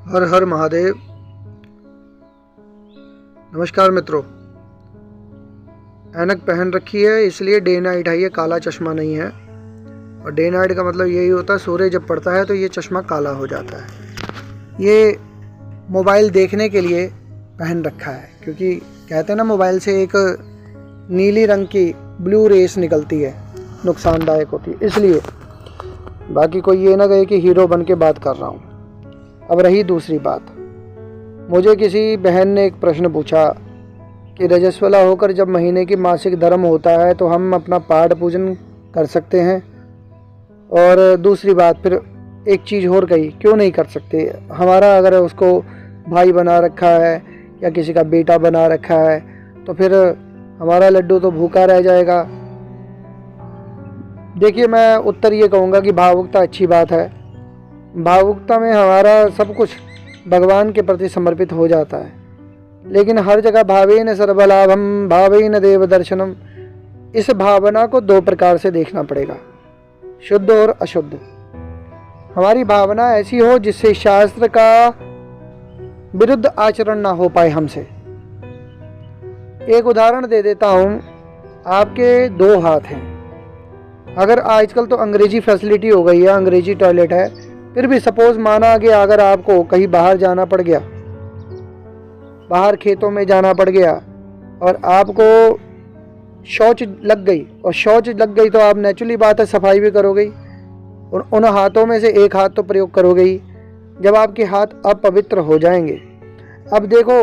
हर हर महादेव। नमस्कार मित्रों, ऐनक पहन रखी है इसलिए डे नाइट है, ये काला चश्मा नहीं है। और डे नाइट का मतलब यही होता है सूर्य जब पड़ता है तो ये चश्मा काला हो जाता है। ये मोबाइल देखने के लिए पहन रखा है क्योंकि कहते हैं ना मोबाइल से एक नीली रंग की ब्लू रेस निकलती है, नुकसानदायक होती है, इसलिए। बाकी कोई ये ना कहे कि हीरो बन के बात कर रहा हूँ। अब रही दूसरी बात, मुझे किसी बहन ने एक प्रश्न पूछा कि रजस्वला होकर जब महीने की मासिक धर्म होता है तो हम अपना पाठ पूजन कर सकते हैं। और दूसरी बात फिर एक चीज़ और कही, क्यों नहीं कर सकते? हमारा अगर उसको भाई बना रखा है या किसी का बेटा बना रखा है तो फिर हमारा लड्डू तो भूखा रह जाएगा। देखिए, मैं उत्तर ये कहूँगा कि भावुकता अच्छी बात है। भावुकता में हमारा सब कुछ भगवान के प्रति समर्पित हो जाता है, लेकिन हर जगह भावेन सर्वलाभम भावेन देव दर्शनम, इस भावना को दो प्रकार से देखना पड़ेगा, शुद्ध और अशुद्ध। हमारी भावना ऐसी हो जिससे शास्त्र का विरुद्ध आचरण ना हो पाए हमसे। एक उदाहरण दे देता हूँ, आपके दो हाथ हैं, अगर आजकल तो अंग्रेजी फैसिलिटी हो गई है, अंग्रेजी टॉयलेट है, फिर भी सपोज माना कि अगर आपको कहीं बाहर जाना पड़ गया, बाहर खेतों में जाना पड़ गया और आपको शौच लग गई, और शौच लग गई तो आप नेचुरली बात है सफाई भी करोगे और उन हाथों में से एक हाथ तो प्रयोग करोगे ही। जब आपके हाथ अपवित्र हो जाएंगे, अब देखो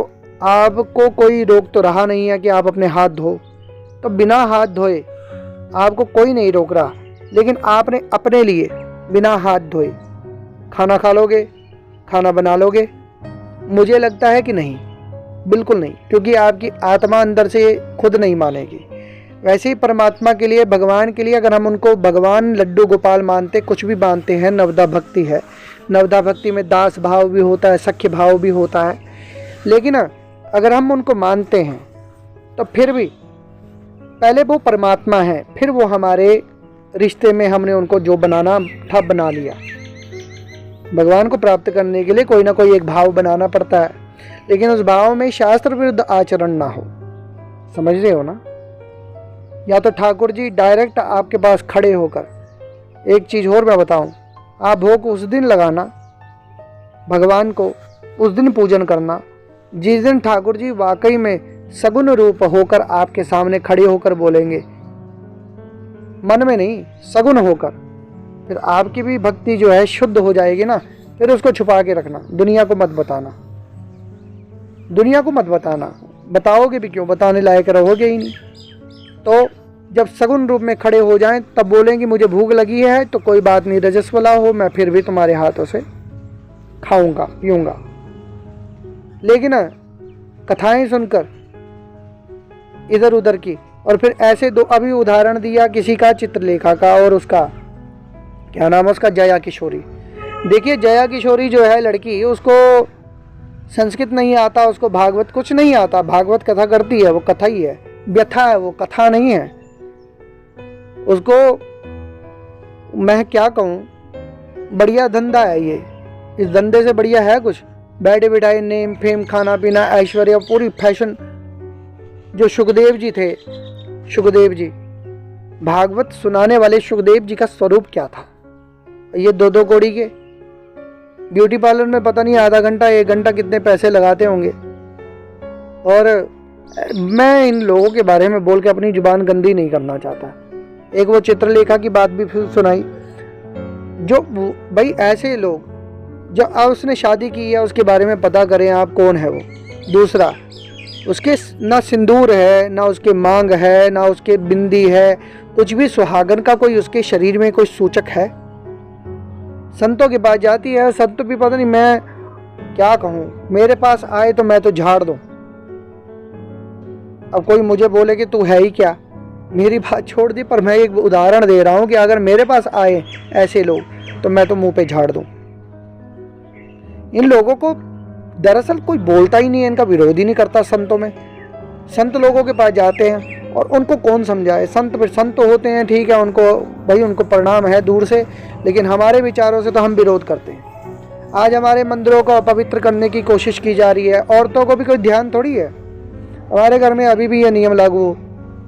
आपको कोई रोक तो रहा नहीं है कि आप अपने हाथ धो, तो बिना हाथ धोए आपको कोई नहीं रोक रहा, लेकिन आपने अपने लिए बिना हाथ धोए खाना खा लोगे, खाना बना लोगे? मुझे लगता है कि नहीं, बिल्कुल नहीं, क्योंकि आपकी आत्मा अंदर से खुद नहीं मानेगी। वैसे ही परमात्मा के लिए, भगवान के लिए, अगर हम उनको भगवान लड्डू गोपाल मानते, कुछ भी मानते हैं, नवदा भक्ति है, नवदा भक्ति में दास भाव भी होता है, सख्य भाव भी होता है, लेकिन अगर हम उनको मानते हैं तो फिर भी पहले वो परमात्मा है, फिर वो हमारे रिश्ते में हमने उनको जो बनाना था बना लिया। भगवान को प्राप्त करने के लिए कोई ना कोई एक भाव बनाना पड़ता है, लेकिन उस भाव में शास्त्र विरुद्ध आचरण ना हो। समझ रहे हो ना? या तो ठाकुर जी डायरेक्ट आपके पास खड़े होकर, एक चीज़ और मैं बताऊं, आप भोग उस दिन लगाना, भगवान को उस दिन पूजन करना जिस दिन ठाकुर जी वाकई में सगुण रूप होकर आपके सामने खड़े होकर बोलेंगे, मन में नहीं, सगुण होकर। फिर आपकी भी भक्ति जो है शुद्ध हो जाएगी ना। फिर उसको छुपा के रखना, दुनिया को मत बताना, दुनिया को मत बताना, बताओगे भी क्यों, बताने लायक रहोगे ही नहीं। तो जब सगुण रूप में खड़े हो जाएं तब बोलेंगे मुझे भूख लगी है, तो कोई बात नहीं, रजस्वला हो, मैं फिर भी तुम्हारे हाथों से खाऊंगा पीऊंगा। लेकिन कथाएं सुनकर इधर उधर की, और फिर ऐसे दो, अभी उदाहरण दिया किसी का चित्रलेखा का और उसका क्या नाम है उसका, जया किशोरी। देखिए जया किशोरी जो है लड़की, उसको संस्कृत नहीं आता, उसको भागवत कुछ नहीं आता, भागवत कथा करती है, वो कथा ही है, व्यथा है, वो कथा नहीं है। उसको मैं क्या कहूँ, बढ़िया धंधा है ये, इस धंधे से बढ़िया है कुछ? बैठे बिठाए नेम फेम, खाना पीना, ऐश्वर्य, पूरी फैशन। जो सुखदेव जी थे, सुखदेव जी, भागवत सुनाने वाले सुखदेव जी का स्वरूप क्या था? ये दो कौड़ी के ब्यूटी पार्लर में पता नहीं आधा घंटा एक घंटा कितने पैसे लगाते होंगे। और मैं इन लोगों के बारे में बोल के अपनी जुबान गंदी नहीं करना चाहता। एक वो चित्रलेखा की बात भी फिर सुनाई, जो भाई ऐसे लोग, जो उसने शादी की है उसके बारे में पता करें आप कौन है वो। दूसरा, उसके ना सिंदूर है, ना उसके मांग है, ना उसके बिंदी है, कुछ भी सुहागन का कोई उसके शरीर में कोई सूचक है? संतों के पास जाती है, संत भी पता नहीं, मैं क्या कहूँ, मेरे पास आए तो मैं तो झाड़ दूँ। अब कोई मुझे बोले कि तू है ही क्या, मेरी बात छोड़ दी, पर मैं एक उदाहरण दे रहा हूँ कि अगर मेरे पास आए ऐसे लोग तो मैं तो मुंह पे झाड़ दूँ। इन लोगों को दरअसल कोई बोलता ही नहीं है, इनका विरोध ही नहीं करता संतों में। संत लोगों के पास जाते हैं और उनको कौन समझाए? संत तो होते हैं, ठीक है, उनको भाई उनको प्रणाम है दूर से, लेकिन हमारे विचारों से तो हम विरोध करते हैं। आज हमारे मंदिरों को अपवित्र करने की कोशिश की जा रही है। औरतों को भी कोई ध्यान थोड़ी है। हमारे घर में अभी भी ये नियम लागू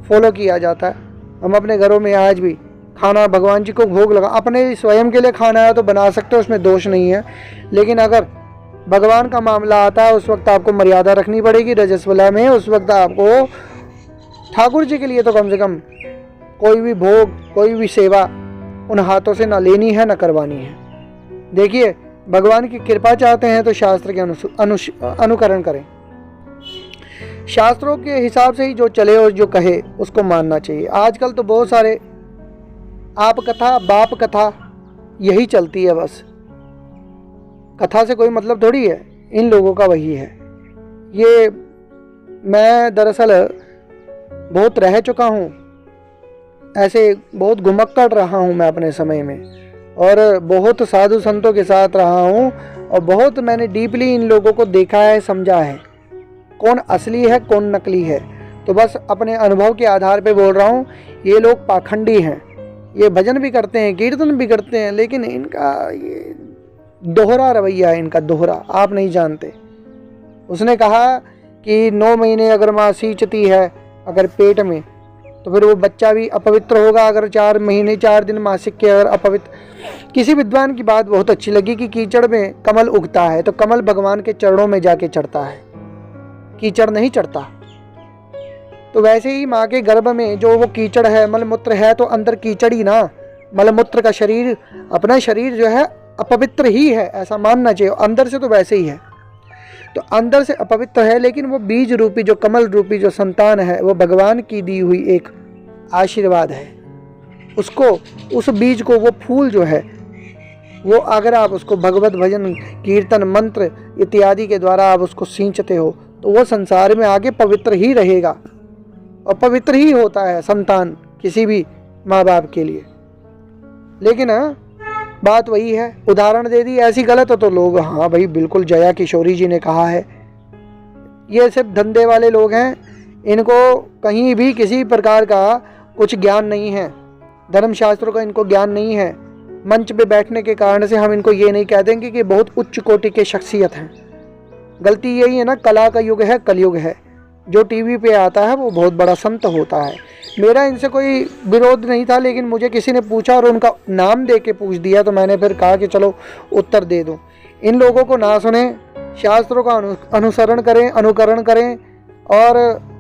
फॉलो किया जाता है। हम अपने घरों में आज भी खाना भगवान जी को भोग लगा, अपने स्वयं के लिए खाना है तो बना सकते हो, उसमें दोष नहीं है। लेकिन अगर भगवान का मामला आता है उस वक्त आपको मर्यादा रखनी पड़ेगी रजस्वला में। उस वक्त आपको ठाकुर जी के लिए तो कम से कम कोई भी भोग, कोई भी सेवा उन हाथों से ना लेनी है ना करवानी है। देखिए, भगवान की कृपा चाहते हैं तो शास्त्र के अनुकरण करें। शास्त्रों के हिसाब से ही जो चले और जो कहे उसको मानना चाहिए। आजकल तो बहुत सारे आप कथा बाप कथा यही चलती है, बस कथा से कोई मतलब थोड़ी है। इन लोगों का वही है। ये मैं दरअसल बहुत रह चुका हूँ, ऐसे बहुत घुमक्कड़ रहा हूँ मैं अपने समय में, और बहुत साधु संतों के साथ रहा हूँ, और बहुत मैंने डीपली इन लोगों को देखा है, समझा है कौन असली है कौन नकली है। तो बस अपने अनुभव के आधार पे बोल रहा हूँ। ये लोग पाखंडी हैं, ये भजन भी करते हैं, कीर्तन भी करते हैं, लेकिन इनका ये दोहरा रवैया है, इनका दोहरा आप नहीं जानते। उसने कहा कि 9 महीने अगर माँ सींचती है अगर पेट में, तो फिर वो बच्चा भी अपवित्र होगा। अगर 4 महीने 4 दिन मासिक के अगर अपवित्र। किसी विद्वान की बात बहुत अच्छी लगी कि कीचड़ में कमल उगता है, तो कमल भगवान के चरणों में जाके चढ़ता है, कीचड़ नहीं चढ़ता। तो वैसे ही माँ के गर्भ में जो वो कीचड़ है, मलमूत्र है, तो अंदर कीचड़ ही ना, मलमूत्र का शरीर, अपना शरीर जो है अपवित्र ही है, ऐसा मानना चाहिए। अंदर से तो वैसे ही है, तो अंदर से अपवित्र है, लेकिन वो बीज रूपी जो कमल रूपी जो संतान है वो भगवान की दी हुई एक आशीर्वाद है। उसको, उस बीज को, वो फूल जो है वो अगर आप उसको भगवत भजन कीर्तन मंत्र इत्यादि के द्वारा आप उसको सींचते हो तो वो संसार में आगे पवित्र ही रहेगा, और पवित्र ही होता है संतान किसी भी माँ बाप के लिए। लेकिन बात वही है, उदाहरण दे दी ऐसी गलत हो तो लोग हाँ भाई बिल्कुल, जया किशोरी जी ने कहा है। ये सिर्फ धंधे वाले लोग हैं, इनको कहीं भी किसी प्रकार का कुछ ज्ञान नहीं है, धर्मशास्त्रों का इनको ज्ञान नहीं है। मंच पे बैठने के कारण से हम इनको ये नहीं कह देंगे कि बहुत उच्च कोटि के शख्सियत हैं। गलती यही है ना, कला का युग है, कलयुग है। जो टीवी पे आता है वो बहुत बड़ा संत होता है। मेरा इनसे कोई विरोध नहीं था, लेकिन मुझे किसी ने पूछा और उनका नाम दे के पूछ दिया, तो मैंने फिर कहा कि चलो उत्तर दे दूं। इन लोगों को ना सुने, शास्त्रों का अनुसरण करें, अनुकरण करें, और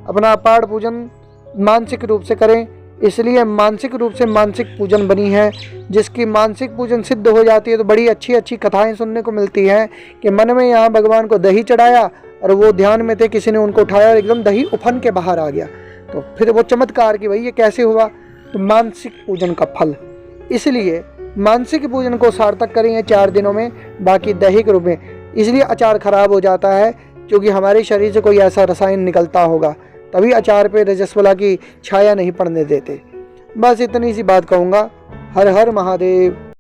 अपना पाठ पूजन मानसिक रूप से करें। इसलिए मानसिक रूप से मानसिक पूजन बनी है। जिसकी मानसिक पूजन सिद्ध हो जाती है तो बड़ी अच्छी अच्छी कथाएं सुनने को मिलती हैं कि मन में यहाँ भगवान को दही चढ़ाया और वो ध्यान में थे, किसी ने उनको उठाया और एकदम दही उफन के बाहर आ गया। तो फिर वो चमत्कार कि भाई ये कैसे हुआ, तो मानसिक पूजन का फल। इसलिए मानसिक पूजन को सार्थक करें 4 दिनों में, बाकी दैहिक रूप में। इसलिए अचार खराब हो जाता है क्योंकि हमारे शरीर से कोई ऐसा रसायन निकलता होगा, तभी अचार पे रजस्वला की छाया नहीं पड़ने देते। बस इतनी सी बात कहूँगा। हर हर महादेव।